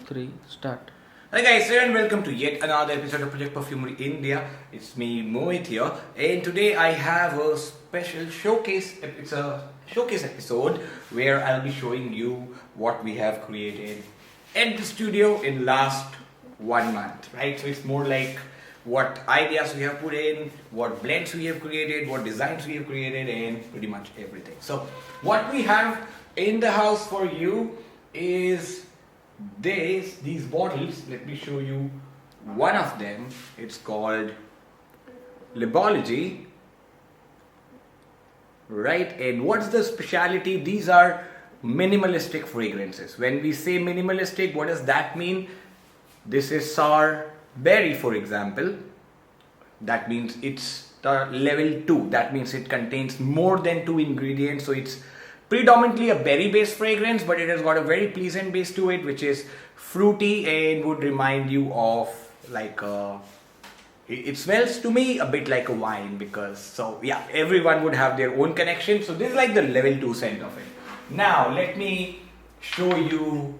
3, start. Hi guys, and welcome to yet another episode of Project Perfumery India. It's me Mohit here, and today I have a special showcase. It's a showcase episode where I'll be showing you what we have created at the studio in last 1 month, right? So it's more like what ideas we have put in, what blends we have created, what designs we have created, and pretty much everything. So what we have in the house for you is these bottles. Let me show you one of them. It's called Labology, right? And what's the speciality? These are minimalistic fragrances. When we say minimalistic, what does that mean? This is sour berry, for example. That means it's the level 2. That means it contains more than 2 ingredients. So it's predominantly a berry based fragrance, but it has got a very pleasant base to it, which is fruity and would remind you of like it smells to me a bit like a wine, because so yeah, everyone would have their own connection. So this is like the level 2 scent of it. Now let me show you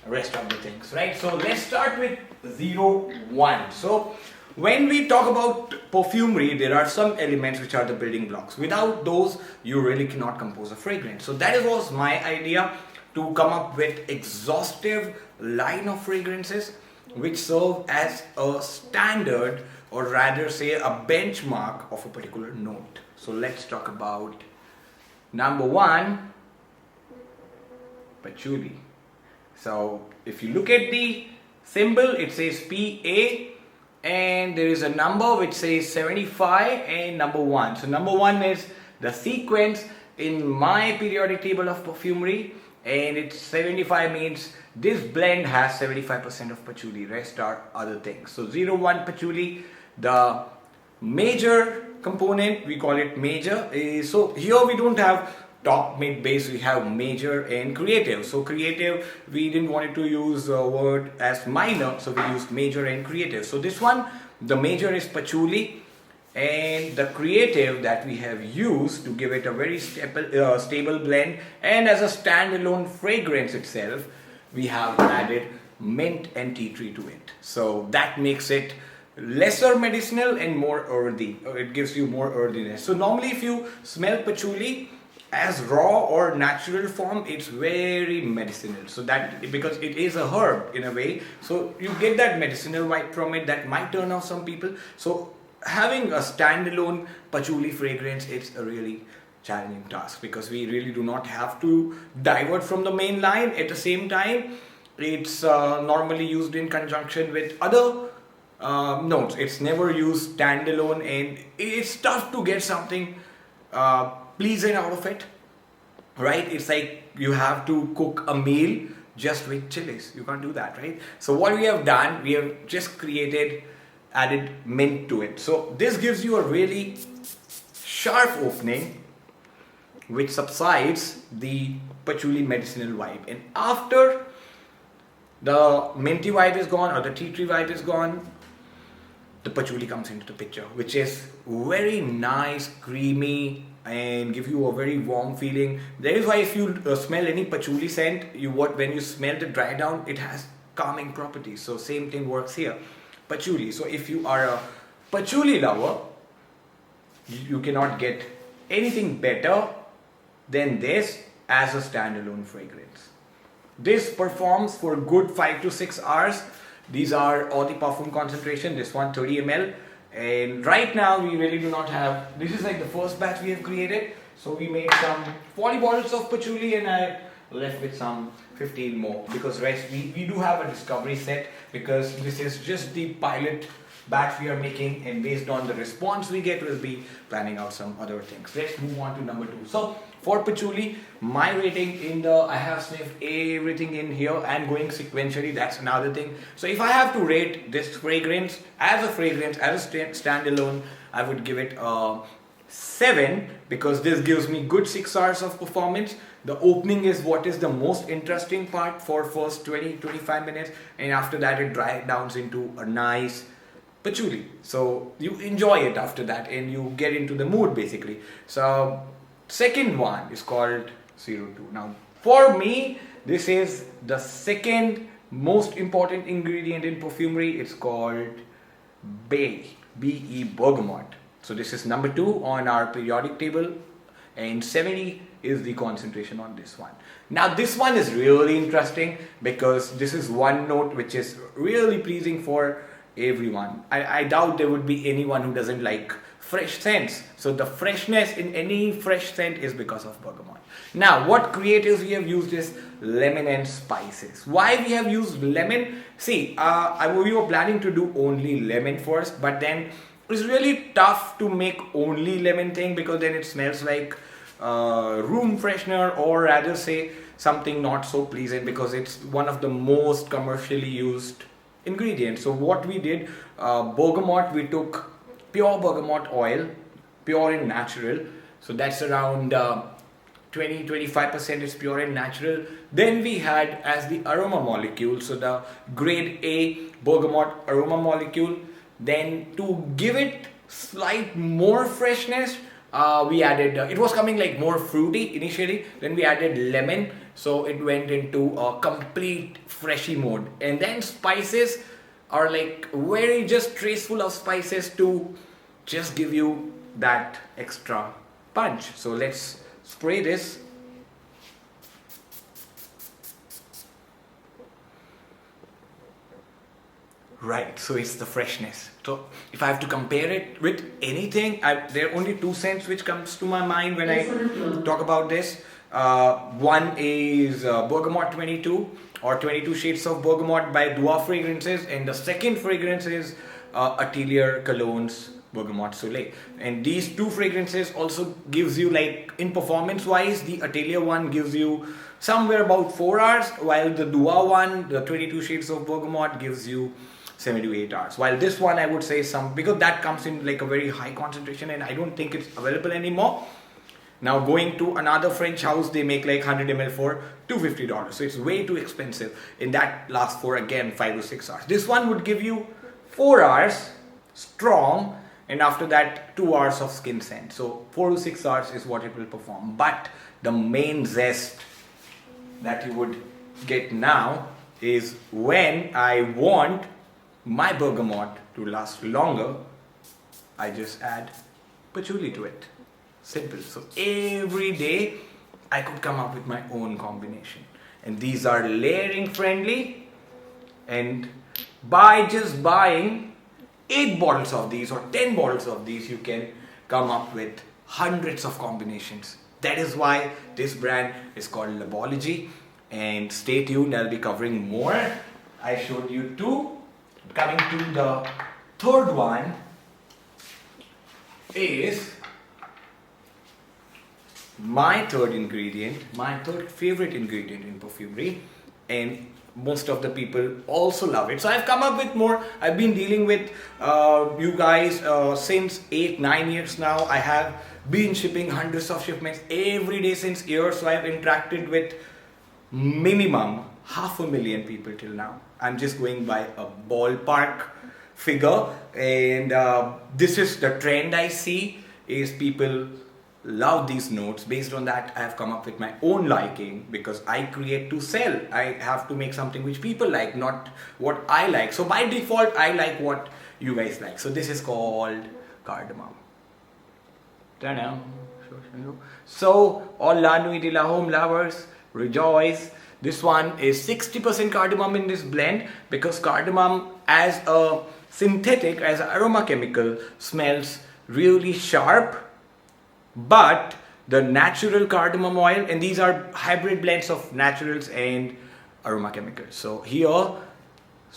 rest of the things, right? So let's start with 01. So when we talk about perfumery, there are some elements which are the building blocks. Without those, you really cannot compose a fragrance. So that was my idea, to come up with exhaustive line of fragrances which serve as a standard, or rather say a benchmark of a particular note. So let's talk about number 1, Patchouli. So if you look at the symbol, it says PA, and there is a number which says 75 and number 1. So number 1 is the sequence in my periodic table of perfumery, and it's 75 means this blend has 75% of patchouli, rest are other things. So 01 patchouli, the major component, we call it major. So here we don't have top, mid, base, we have major and creative. So creative, we didn't want to use a word as minor, so we used major and creative. So this one, the major is patchouli, and the creative that we have used to give it a very stable blend, and as a standalone fragrance itself, we have added mint and tea tree to it. So that makes it lesser medicinal and more earthy. It gives you more earthiness. So normally if you smell patchouli as raw or natural form, it's very medicinal. So that, because it is a herb in a way, so you get that medicinal vibe from it that might turn off some people. So having a standalone patchouli fragrance, it's a really challenging task, because we really do not have to divert from the main line. At the same time, it's normally used in conjunction with other notes. It's never used standalone, and it's tough to get something pleasing out of it, right? It's like you have to cook a meal just with chilies. You can't do that, right? So what we have done, we have just added mint to it. So this gives you a really sharp opening which subsides the patchouli medicinal vibe. And after the minty vibe is gone, or the tea tree vibe is gone, the patchouli comes into the picture, which is very nice, creamy, and give you a very warm feeling. That is why if you smell any patchouli scent, when you smell the dry down, it has calming properties. So same thing works here. Patchouli. So if you are a patchouli lover, you cannot get anything better than this as a standalone fragrance. This performs for a good 5 to 6 hours. These are Eau de Parfum concentration, this one 30 ml. And right now we really do not have, this is like the first batch we have created. So we made some 40 bottles of patchouli, and I left with some 15 more, because rest we do have a discovery set, because this is just the pilot batch we are making, and based on the response we get, we'll be planning out some other things. Let's move on to number 2. So for patchouli, my rating I have sniffed everything in here and going sequentially, that's another thing. So if I have to rate this fragrance, as a standalone, I would give it a 7, because this gives me good 6 hours of performance. The opening is what is the most interesting part for first 20-25 minutes, and after that it dries down into a nice patchouli. So you enjoy it after that, and you get into the mood basically. So second one is called 02. Now for me, this is the second most important ingredient in perfumery. It's called B-E, bergamot. So this is number 2 on our periodic table, and 70 is the concentration on this one. Now this one is really interesting because this is one note which is really pleasing for everyone. I doubt there would be anyone who doesn't like fresh scents. So the freshness in any fresh scent is because of bergamot. Now what creatives we have used is lemon and spices. Why we have used lemon? See, we were planning to do only lemon first, but then it's really tough to make only lemon thing because then it smells like room freshener, or rather say something not so pleasant, because it's one of the most commercially used ingredients. So what we did, bergamot, we took pure bergamot oil, pure and natural. So that's around 20-25% is pure and natural. Then we had as the aroma molecule, so the grade A bergamot aroma molecule. Then to give it slight more freshness, we added, it was coming like more fruity initially, then we added lemon, so it went into a complete freshy mode. And then spices are like very just traceful of spices to just give you that extra punch. So let's spray this. Right, so it's the freshness. So if I have to compare it with anything, there are only 2 scents which comes to my mind when I talk about this. One is Bergamot 22 or 22 Shades of Bergamot by Dua Fragrances, and the second fragrance is Atelier Cologne's Bergamot Soleil. And these 2 fragrances also gives you, like, in performance wise, the Atelier one gives you somewhere about 4 hours, while the Dua one, the 22 Shades of Bergamot, gives you 7 to 8 hours. While this one I would say because that comes in like a very high concentration and I don't think it's available anymore. Now going to another French house, they make like 100 ml for $250. So it's way too expensive, and that lasts for again 5 to 6 hours. This one would give you 4 hours strong, and after that 2 hours of skin scent. So 4 to 6 hours is what it will perform. But the main zest that you would get now is when I want my bergamot to last longer, I just add patchouli to it. Simple. So every day I could come up with my own combination, and these are layering friendly, and by just buying 8 bottles of these or 10 bottles of these, you can come up with hundreds of combinations. That is why this brand is called Labology, and stay tuned, I'll be covering more. I showed you 2. Coming to the third one is my third ingredient, my third favorite ingredient in perfumery, and most of the people also love it. So I've come up with more. I've been dealing with you guys since 8-9 years now. I have been shipping hundreds of shipments every day since years. So I've interacted with minimum 500,000 people till now. I'm just going by a ballpark figure, and this is the trend I see, is people love these notes. Based on that, I have come up with my own liking, because I create to sell. I have to make something which people like, not what I like. So by default, I like what you guys like. So this is called Cardamom. Ta-da. So all La Nuit de la Home lovers, rejoice. This one is 60% cardamom in this blend, because cardamom as a synthetic, as an aroma chemical, smells really sharp. But the natural cardamom oil, and these are hybrid blends of naturals and aroma chemicals. So here,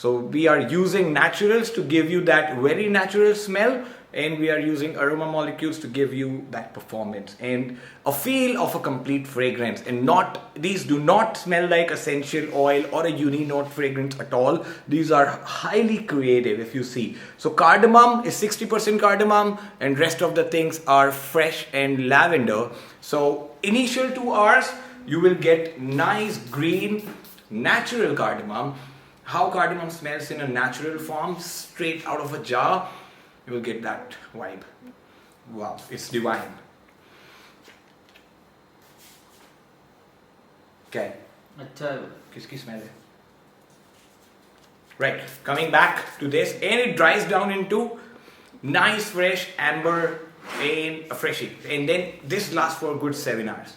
we are using naturals to give you that very natural smell, and we are using aroma molecules to give you that performance and a feel of a complete fragrance. And these do not smell like essential oil or a uni-note fragrance at all. These are highly creative, if you see. So cardamom is 60% cardamom, and rest of the things are fresh and lavender. So initial 2 hours, you will get nice green natural cardamom. How cardamom smells in a natural form, straight out of a jar. You will get that vibe. Wow, it's divine. Okay. अच्छा है वो। किसकी smell है? Right, coming back to this, and it dries down into nice fresh amber and a freshie, and then this lasts for a good 7 hours.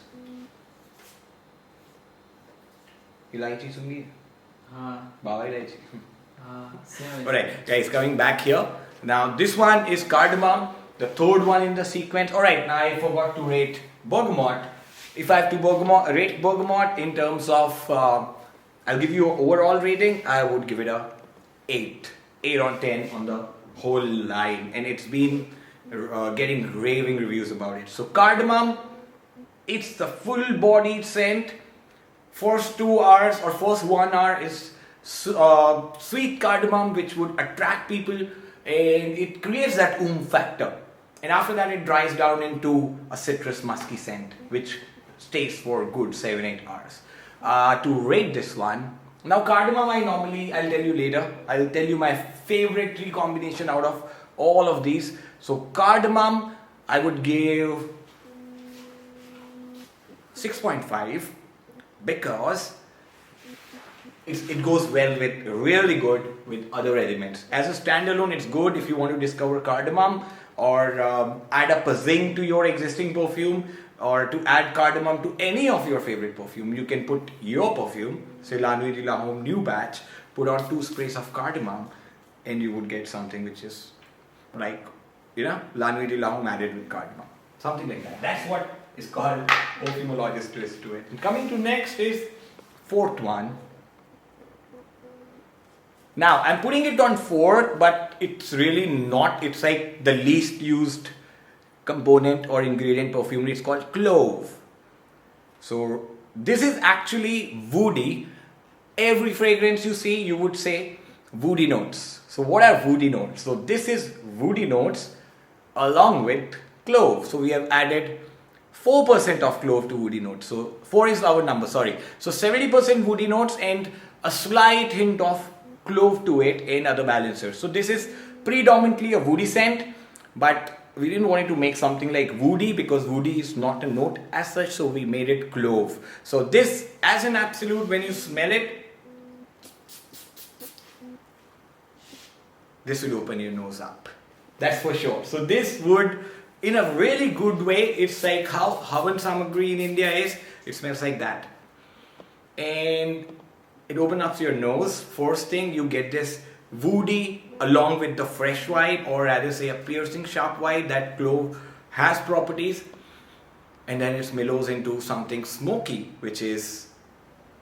Ilaichi sungi? Baba ilaichi. Alright, guys, coming back here. Now this one is cardamom, the third one in the sequence. Alright, now I forgot to rate bergamot. If I have to rate bergamot in terms of, I'll give you an overall rating, I would give it a 8. 8 on 10 on the whole line. And it's been getting raving reviews about it. So cardamom, it's the full bodied scent. First 2 hours or first 1 hour is sweet cardamom, which would attract people, and it creates that factor. And after that it dries down into a citrus musky scent, which stays for a good 7-8 hours. To rate this one, now cardamom I'll tell you later. I'll tell you my favorite 3 combination out of all of these. So cardamom I would give 6.5 because it goes well with, really good with other elements. As a standalone, it's good if you want to discover cardamom or add up a zing to your existing perfume, or to add cardamom to any of your favorite perfume. You can put your perfume, say La Nuit de la Homme new batch, put on 2 sprays of cardamom, and you would get something which is like, La Nuit de la Homme added with cardamom. Something like that. That's what is called perfumologist twist to it. And coming to next is 4th one. Now, I'm putting it on 4th, but it's really not. It's like the least used component or ingredient perfumery. It's called Clove. So, this is actually woody. Every fragrance you see, you would say woody notes. So, what are woody notes? So, this is woody notes along with clove. So, we have added 4% of clove to woody notes. So, 4 is our number, sorry. So, 70% woody notes and a slight hint of clove to it and other balancers. So this is predominantly a woody scent, but we didn't want it to make something like woody because woody is not a note as such, so we made it clove. So this, as an absolute, when you smell it, this will open your nose up. That's for sure. So this would, in a really good way, it's like how Havan Samagri in India is, it smells like that. And it opens up your nose. First thing, you get this woody along with the fresh vibe, or rather say a piercing sharp vibe that clove has properties, and then it mellows into something smoky, which is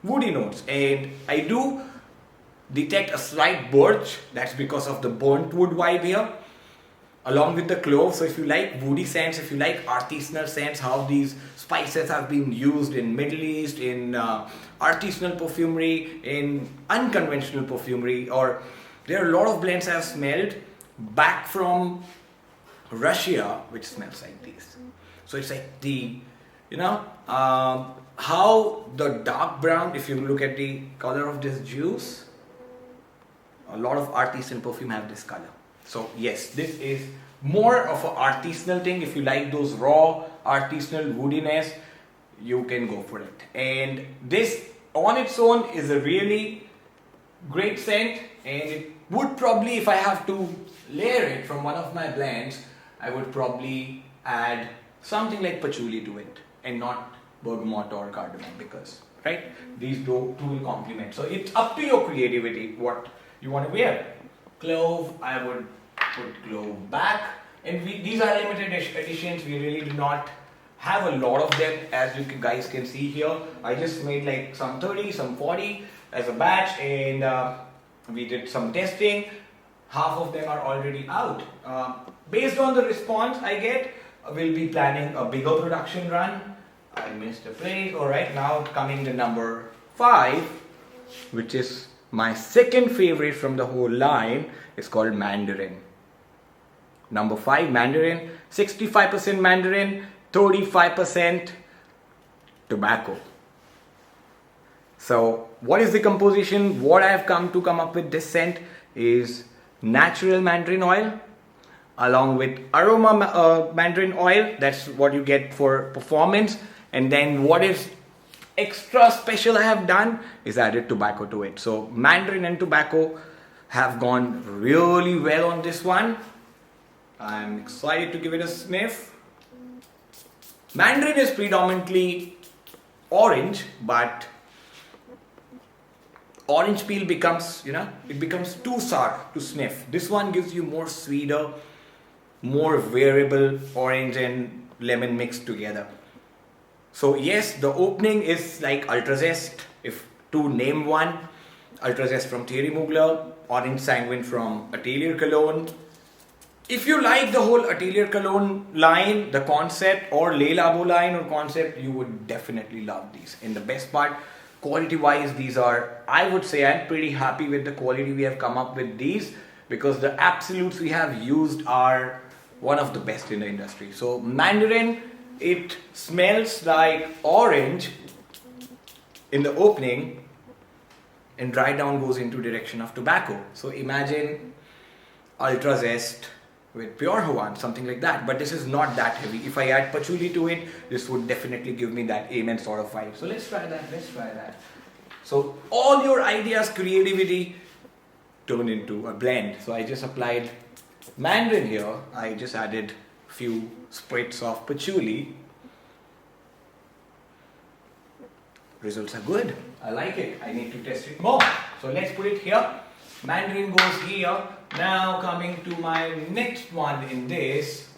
woody notes. And I do detect a slight birch. That's because of the burnt wood vibe here, along with the clove. So if you like woody scents, if you like artisanal scents, how these spices have been used in Middle East, in artisanal perfumery, in unconventional perfumery, or there are a lot of blends I've smelled back from Russia which smells like these. So it's like the, how the dark brown, if you look at the color of this juice, a lot of artisanal perfume have this color. So yes, this is more of an artisanal thing. If you like those raw artisanal woodiness, you can go for it. And this on its own is a really great scent, and it would probably, if I have to layer it from one of my blends, I would probably add something like patchouli to it and not bergamot or cardamom, because these two will complement. So it's up to your creativity what you want to wear. Clove, I would put clove back, and these are limited editions. We really do not have a lot of them, as you guys can see here. I just made like some 30, some 40 as a batch, and we did some testing. Half of them are already out. Based on the response I get, we'll be planning a bigger production run. I missed a place. Alright, now coming to number 5, which is my second favorite from the whole line. It's called Mandarin. Number 5, Mandarin. 65% Mandarin, 35% tobacco. So what is the composition? What I have come up with this scent is natural mandarin oil along with aroma mandarin oil. That's what you get for performance. And then what is extra special I have done is added tobacco to it. So mandarin and tobacco have gone really well on this one. I'm excited to give it a sniff. Mandarin is predominantly orange, but orange peel becomes, it becomes too sour to sniff. This one gives you more sweeter, more variable orange and lemon mixed together. So yes, the opening is like Ultra Zest, if to name one. Ultra Zest from Thierry Mugler, Orange Sanguine from Atelier Cologne. If you like the whole Atelier Cologne line, the concept, or Le Labo line or concept, you would definitely love these. And the best part, quality wise, these are, I would say I'm pretty happy with the quality we have come up with these, because the absolutes we have used are one of the best in the industry. So Mandarin, it smells like orange in the opening, and dry down goes into direction of tobacco. So imagine Ultra Zest with pure Havan, something like that. But this is not that heavy. If I add patchouli to it, this would definitely give me that amen sort of vibe. So let's try that. So all your ideas, creativity turn into a blend. So I just applied Mandarin here. I just added few sprigs of patchouli. Results are good. I like it. I need to test it more. So let's put it here. Mandarin goes here. Now coming to my next one in this,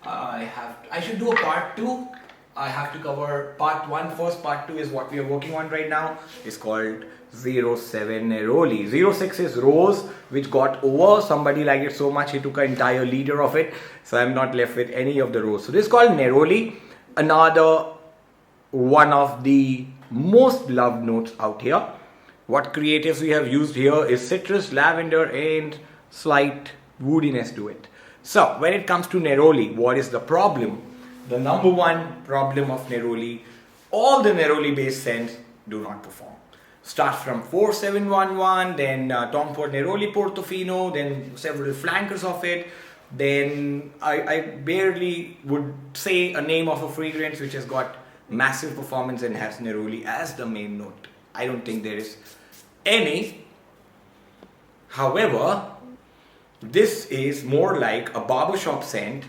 I should do a part 2. I have to cover part 1 first. Part 2 is what we are working on right now. It's called 07 Neroli. 06 is rose, which got over. Somebody liked it so much he took an entire liter of it. So I'm not left with any of the rose. So this is called Neroli. Another one of the most loved notes out here. What creatives we have used here is citrus, lavender and slight woodiness to it. So when it comes to Neroli, what is the problem? The number one problem of Neroli, all the Neroli based scents do not perform. Starts from 4711, then Tom Ford Neroli Portofino, then several flankers of it. Then I barely would say a name of a fragrance which has got massive performance and has Neroli as the main note. I don't think there is any. However, this is more like a barbershop scent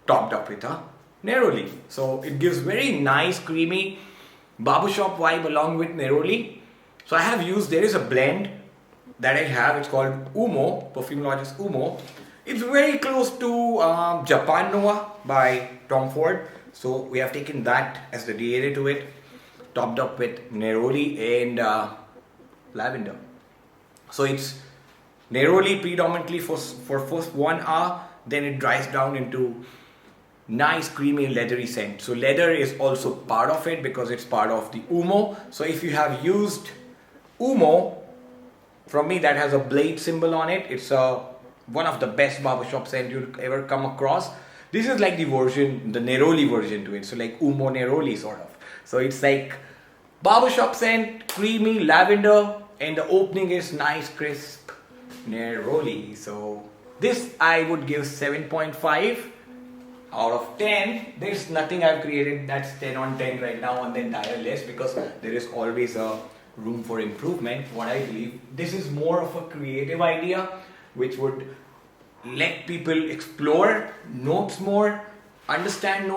topped up with a Neroli. So it gives very nice creamy barbershop vibe along with Neroli. So I have used, there is a blend that I have, it's called Umo, Perfumologist Umo. It's very close to Japan Noah by Tom Ford. So we have taken that as the DNA to it, topped up with Neroli and lavender. So it's Neroli predominantly for first 1 hour, then it dries down into nice creamy leathery scent. So leather is also part of it because it's part of the Umo. So if you have used Umo, from me that has a blade symbol on it, it's one of the best barbershop scent you'll ever come across. This is like the version, the Neroli version to it. So like Umo Neroli sort of. So it's like barbershop scent, creamy lavender, and the opening is nice crisp Neroli. So this I would give 7.5 out of 10. There's nothing I've created that's 10 on 10 right now on the entire list because there is always a room for improvement. What I believe, this is more of a creative idea which would let people explore notes more, understand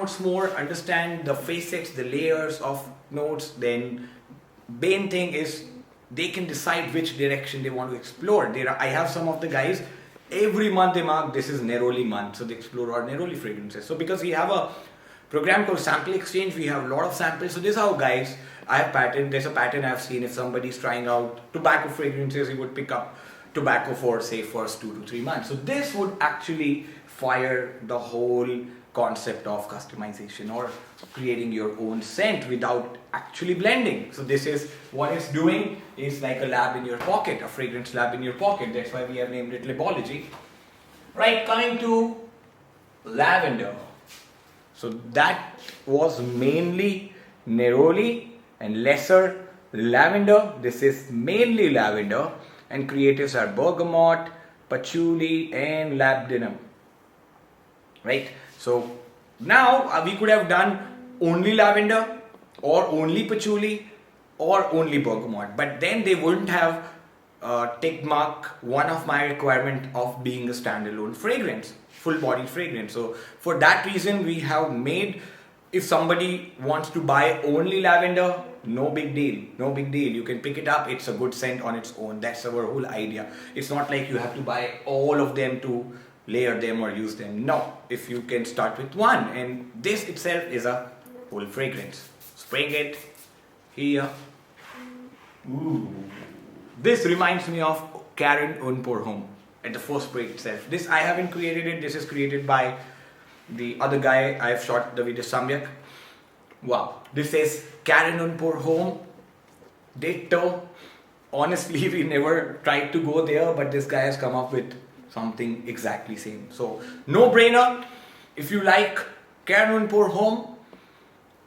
the facets, the layers of notes. Then main thing is they can decide which direction they want to explore. I have some of the guys, every month they mark this is Neroli month, so they explore our Neroli fragrances. So because we have a program called Sample Exchange, we have a lot of samples. So this is how guys, there's a pattern I've seen. If somebody's trying out tobacco fragrances, he would pick up tobacco for say first 2 to 3 months. So this would actually fire the whole concept of customization or creating your own scent without actually blending. So this is what it's doing, is like a lab in your pocket, a fragrance lab in your pocket. That's why we have named it Labology. Right, coming to lavender. So that was mainly Neroli and lesser lavender. This is mainly lavender. And creatives are Bergamot, Patchouli and Labdinum. Right? So now we could have done only lavender or only patchouli or only bergamot, but then they wouldn't have tick mark one of my requirement of being a standalone fragrance, full body fragrance. So for that reason we have made, if somebody wants to buy only lavender, no big deal, no big deal. You can pick it up. It's a good scent on its own. That's our whole idea. It's not like you have to buy all of them to layer them or use them. No, if you can start with one, and this itself is a full fragrance. Spraying it here. Ooh. This reminds me of Karen Un Pour Homme at the first spray itself. This I haven't created it. This is created by the other guy I've shot the video, Samyak. Wow, this is Karen Un Pour Homme. Ditto. Honestly, we never tried to go there, but this guy has come up with something exactly same. So, no brainer. If you like Karen Un Pour Homme,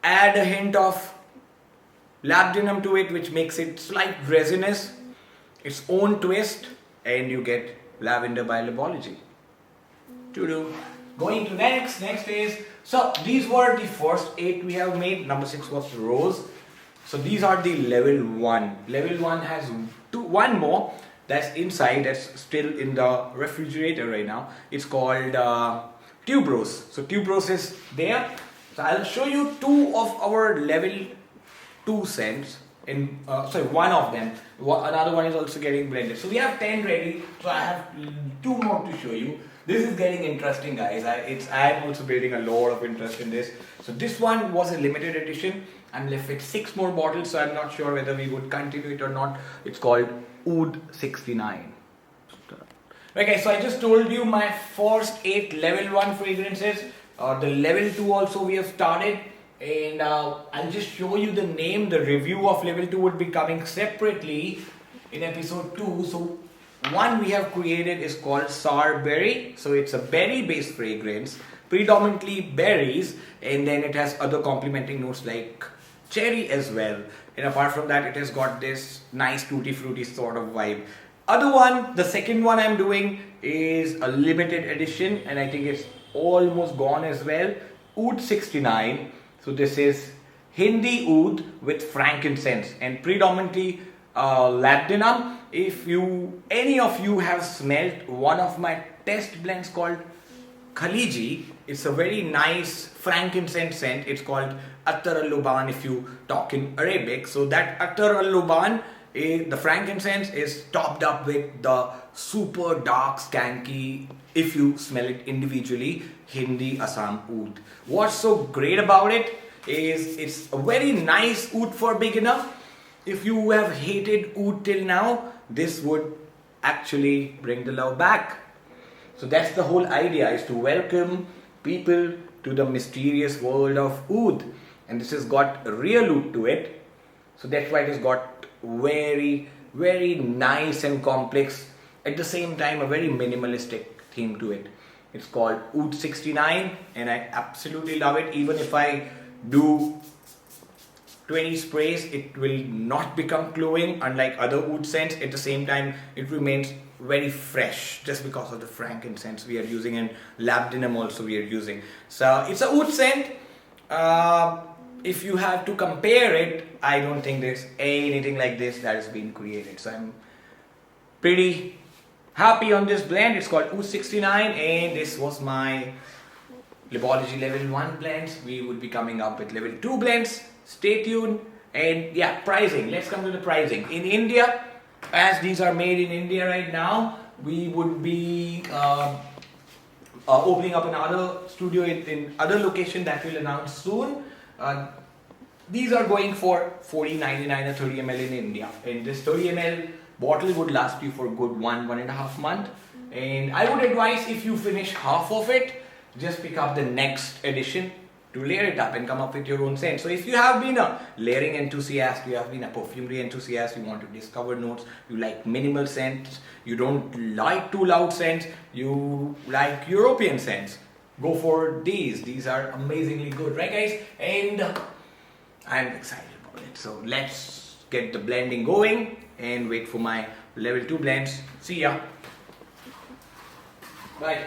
add a hint of labdanum to it, which makes it slight resinous, its own twist, and you get Lavender by Labology. Going to next is, so these were the first 8 we have made. Number 6 was rose. So these are the level 1. Level 1 has one more that's inside, that's still in the refrigerator right now. It's called tuberose. So tuberose is there. So I'll show you 2 of our level 2 scents. One of them. Another one is also getting blended. So we have 10 ready. So I have 2 more to show you. This is getting interesting, guys. I'm also building a lot of interest in this. So this one was a limited edition. I'm left with 6 more bottles, so I'm not sure whether we would continue it or not. It's called Oud 69. Okay, so I just told you my first 8 level 1 fragrances. The level 2 also we have started. And I'll just show you the name. The review of level 2 would be coming separately in episode 2. So one we have created is called Sour Berry. So it's a berry based fragrance, predominantly berries, and then it has other complementing notes like cherry as well. And apart from that, it has got this nice tutti frutti sort of vibe. Other one, the second one I'm doing is a limited edition, and I think it's almost gone as well. Oud 69. So this is Hindi oud with frankincense and predominantly labdanum. If any of you have smelled one of my test blends called Khaliji, it's a very nice frankincense scent. It's called Attar al-Luban if you talk in Arabic. So that Attar al-Luban, the frankincense is topped up with the super dark skanky, if you smell it individually, Hindi Assam oud. What's so great about it is it's a very nice oud for beginner. If you have hated oud till now, this would actually bring the love back. So that's the whole idea, is to welcome people to the mysterious world of oud. And this has got a real oud to it. So that's why it has got very, very nice and complex, at the same time a very minimalistic theme to it. It's called Oud 69 and I absolutely love it. Even if I do 20 sprays, it will not become cloying unlike other oud scents. At the same time, it remains very fresh just because of the frankincense we are using, and labdanum also we are using. So it's a oud scent. If you have to compare it, I don't think there's anything like this that has been created. So I'm pretty happy on this blend. It's called Oud 69 and this was my Labology level 1 blends. We would be coming up with level 2 blends. Stay tuned. And yeah, pricing. Let's come to the pricing. In India, as these are made in India right now, we would be opening up another studio in other location that we'll announce soon. These are going for 40.99 or 30 ml in India. And this 30 ml bottle would last you for a good 1.5 months. And I would advise, if you finish half of it, just pick up the next edition to layer it up and come up with your own scent. So if you have been a layering enthusiast, you have been a perfumery enthusiast, you want to discover notes, you like minimal scents, you don't like too loud scents, you like European scents, go for these. These are amazingly good, right guys? And I'm excited about it. So let's get the blending going and wait for my level 2 blends. See ya. Bye.